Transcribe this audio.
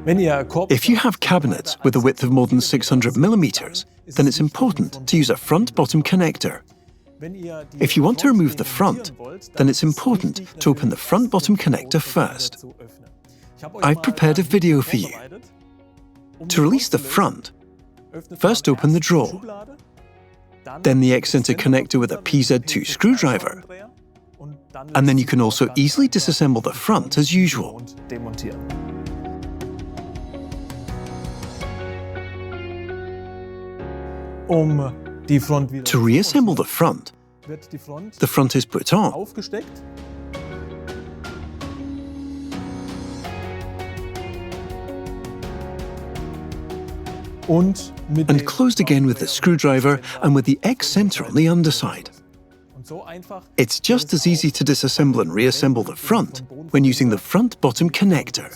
If you have cabinets with a width of more than 600 millimeters, then it's important to use a front-bottom connector. If you want to remove the front, then it's important to open the front-bottom connector first. I've prepared a video for you. To release the front, first open the drawer, then the X-center connector with a PZ2 screwdriver, and then you can also easily disassemble the front as usual. To reassemble the front is put on, and closed again with the screwdriver and with the X-center on the underside. It's just as easy to disassemble and reassemble the front when using the front-bottom connector.